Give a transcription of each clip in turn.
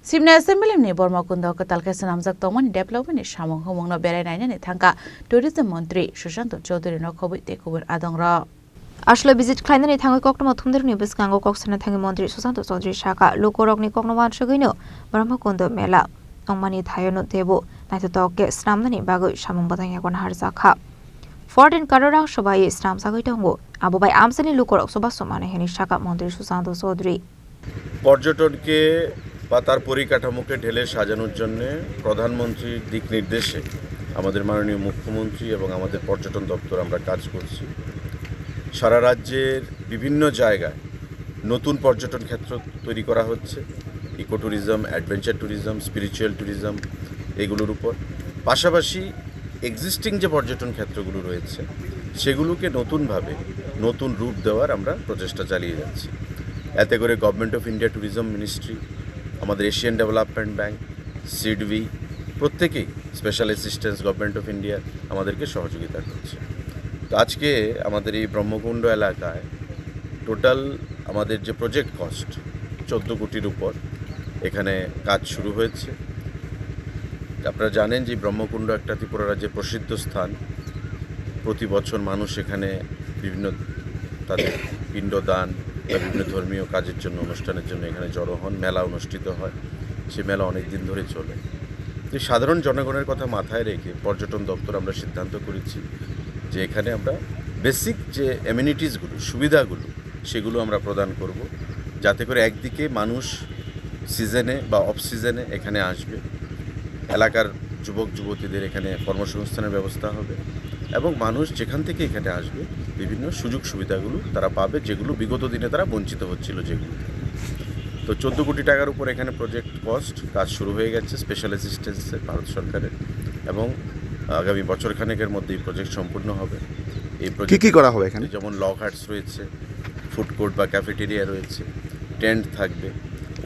Simna Assembly Bormakundo Katalkasan Amzak Toman Development Shamong Homong Berenai Tanka Tourism Montri Shushanto Chodri no Kobi Takeover Adongra. Ashla visit Klein Tango Kokno Thunder Nibus Gango Coxan Tangi Montri Susanto Chodri Shaka Lukorogni Koknovan Shagino Bormakundo Mela Omani Tayono Tebo Naito Get Sramani Bagu Shamong Batangagon Harzaka. Ford and Kararang Shobai Stam Sagitongo Abu by Amsani Lukorok Sobasomana Heni Shaka Montri Susanto Chodri. পর্যটনকে বা তার পরিকাঠামোকে ঢেলে সাজানোর জন্য প্রধানমন্ত্রীর দিক নির্দেশে আমাদের মাননীয় মুখ্যমন্ত্রী এবং আমাদের পর্যটন দপ্তর আমরা কাজ করছি। সারা রাজ্যের বিভিন্ন জায়গায় নতুন পর্যটন ক্ষেত্র তৈরি করা হচ্ছে, eco tourism, adventure tourism, spiritual tourism এগুলোর উপর। পাশাপাশি এক্সিস্টিং যে পর্যটন ক্ষেত্রগুলো রয়েছে সেগুলোকে নতুনভাবে নতুন রূপ দেওয়ার আমরা প্রচেষ্টা চালিয়ে যাচ্ছি। এতে করে government of India tourism ministry, আমাদের এশিয়ান ডেভেলপমেন্ট ব্যাংক, সিডবি প্রত্যেকেই special assistance government of India আমাদেরকে সহযোগিতা করছে। তো আজকে আমাদের এই ব্রহ্মকুণ্ড এলাকায় টোটাল আমাদের যে প্রজেক্ট কস্ট 14 কোটির উপর এখানে কাজ শুরু হয়েছে। আপনারা জানেন যে ব্রহ্মকুণ্ড একটা ত্রিপুরা রাজ্যের প্রসিদ্ধ স্থান। প্রতি বছর মানুষ এখানে বিভিন্ন তাদের পিণ্ডদান বা বিভিন্ন ধর্মীয় কাজের জন্য, অনুষ্ঠানের জন্য এখানে জড়ো হন। মেলা অনুষ্ঠিত হয়, সে মেলা অনেক দিন ধরে চলে। তো সাধারণ জনগণের কথা মাথায় রেখে পর্যটন দপ্তর আমরা সিদ্ধান্ত করেছি যে এখানে আমরা বেসিক যে অ্যামিনিটিসগুলো, সুবিধাগুলো সেগুলো আমরা প্রদান করব, যাতে করে একদিকে মানুষ সিজনে বা অফ সিজনে এখানে আসবে, এলাকার যুবক যুবতীদের এখানে কর্মসংস্থানের ব্যবস্থা হবে এবং মানুষ যেখান থেকে এখানে আসবে বিভিন্ন সুযোগ সুবিধাগুলো তারা পাবে, যেগুলো বিগত দিনে তারা বঞ্চিত হচ্ছিল যেগুলো। তো 14 কোটি টাকার উপর এখানে প্রজেক্ট কস্ট, কাজ শুরু হয়ে গেছে স্পেশাল অ্যাসিস্ট্যান্সে ভারত সরকারের, এবং আগামী বছরখানেকের মধ্যে এই প্রজেক্ট সম্পূর্ণ হবে। এই প্রজেক্ট কী করা হবে এখানে? যেমন লক হাটস রয়েছে, ফুড কোর্ট বা ক্যাফেটেরিয়া রয়েছে, টেন্ট থাকবে,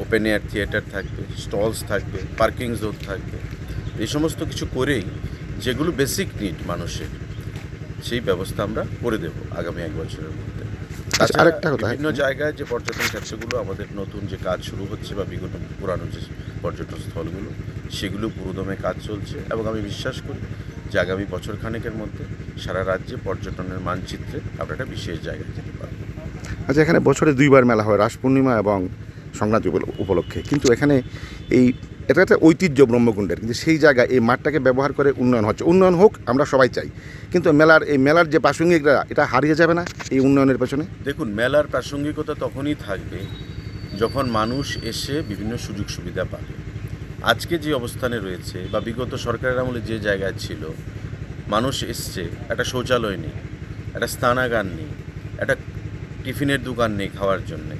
ওপেন এয়ার থিয়েটার থাকবে, স্টলস থাকবে, পার্কিং জোন থাকবে। এই সমস্ত কিছু করেই যেগুলো বেসিক নিড মানুষের, সেই ব্যবস্থা আমরা করে দেব আগামী 1 বছরের মধ্যে। আরেকটা কথা, বিভিন্ন জায়গায় যে পর্যটন ক্ষেত্রগুলো আমাদের নতুন যে কাজ শুরু হচ্ছে বা বিগত পুরানো যে পর্যটন স্থলগুলো সেগুলো পুরোদমে কাজ চলছে, এবং আমি বিশ্বাস করি যে আগামী বছরখানেকের মধ্যে সারা রাজ্যে পর্যটনের মানচিত্রে আমরা একটা বিশেষ জায়গায় যেতে পারব। আচ্ছা, এখানে বছরে 2 বার মেলা হয়, রাস পূর্ণিমা এবং সংক্রান্তি উপলক্ষে, কিন্তু এখানে এটা একটা ঐতিহ্য ব্রহ্মকুণ্ডের, কিন্তু সেই জায়গায় এই মাঠটাকে ব্যবহার করে উন্নয়ন হচ্ছে। উন্নয়ন হোক, আমরা সবাই চাই, কিন্তু মেলার যে প্রাসঙ্গিকতা এটা হারিয়ে যাবে না এই উন্নয়নের পেছনে? দেখুন, মেলার প্রাসঙ্গিকতা তখনই থাকবে যখন মানুষ এসে বিভিন্ন সুযোগ সুবিধা পাবে। আজকে যে অবস্থানে রয়েছে বা বিগত সরকারের আমলে যে জায়গায় ছিল, মানুষ এসছে, একটা শৌচালয় নেই, একটা স্নানাগার নেই, একটা টিফিনের দোকান নেই খাওয়ার জন্যে।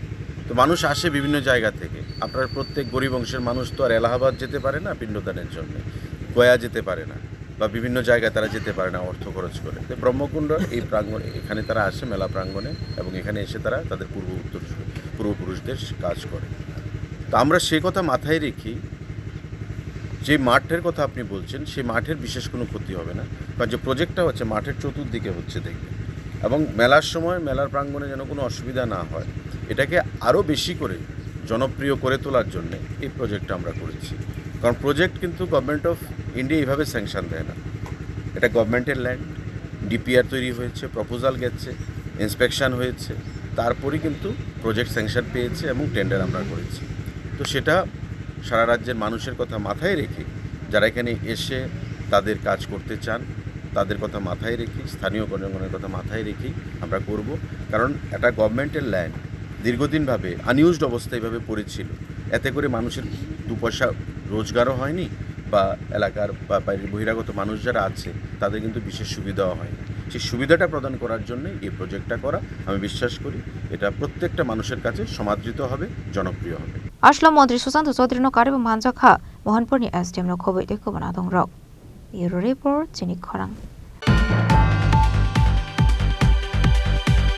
তো মানুষ আসে বিভিন্ন জায়গা থেকে। আপনার প্রত্যেক গরিব অংশের মানুষ তো আর এলাহাবাদ যেতে পারে না পিণ্ডদানের জন্য, গয়া যেতে পারে না, বা বিভিন্ন জায়গায় তারা যেতে পারে না অর্থ খরচ করে। তো ব্রহ্মকুণ্ড এই প্রাঙ্গণে এখানে তারা আসে মেলা প্রাঙ্গণে, এবং এখানে এসে তারা তাদের পূর্বপুরুষদের কাজ করে। তো আমরা সে কথা মাথায় রেখি, যে মাঠের কথা আপনি বলছেন সেই মাঠের বিশেষ কোনো ক্ষতি হবে না, কারণ যে প্রজেক্টটা হচ্ছে মাঠের চতুর্দিকে হচ্ছে দেখবেন, এবং মেলার সময় মেলার প্রাঙ্গণে যেন কোনো অসুবিধা না হয়, এটাকে আরও বেশি করে জনপ্রিয় করে তোলার জন্য এই প্রজেক্টটা আমরা করেছি। কারণ প্রজেক্ট কিন্তু গভর্নমেন্ট অফ ইন্ডিয়া এইভাবে স্যাংশন দেয় না, এটা গভর্নমেন্টের ল্যান্ড, ডিপিআর তৈরি হয়েছে, প্রপোজাল গেছে, ইন্সপেকশন হয়েছে, তারপরেই কিন্তু প্রজেক্ট স্যাংশন পেয়েছে এবং টেন্ডার আমরা করেছি। তো সেটা সারা রাজ্যের মানুষের কথা মাথায় রেখে, যারা এখানে এসে তাদের কাজ করতে চান তাদের কথা মাথায় রেখে, স্থানীয় জনগণের কথা মাথায় রেখেই আমরা করব। কারণ এটা গভর্নমেন্টের ল্যান্ড, দীর্ঘদিনভাবে আনইউজড অবস্থায় এভাবে পড়েছিল, এতে করে মানুষের 2 পয়সা রোজগারও হয়নি, বা এলাকার বা বাইরের বহিরাগত মানুষ যারা আছে তাদের কিন্তু বিশেষ সুবিধাও হয়নি। সেই সুবিধাটা প্রদান করার জন্য এই প্রজেক্টটা করা। আমি বিশ্বাস করি এটা প্রত্যেকটা মানুষের কাছে সমাদৃত হবে, জনপ্রিয় হবে। Ashla Montri Susanto Chodri no Karibu Manjaka Mohanpurni SDM no Kobe de Kubanadong Rock. Bureau Report, Jenny Korang.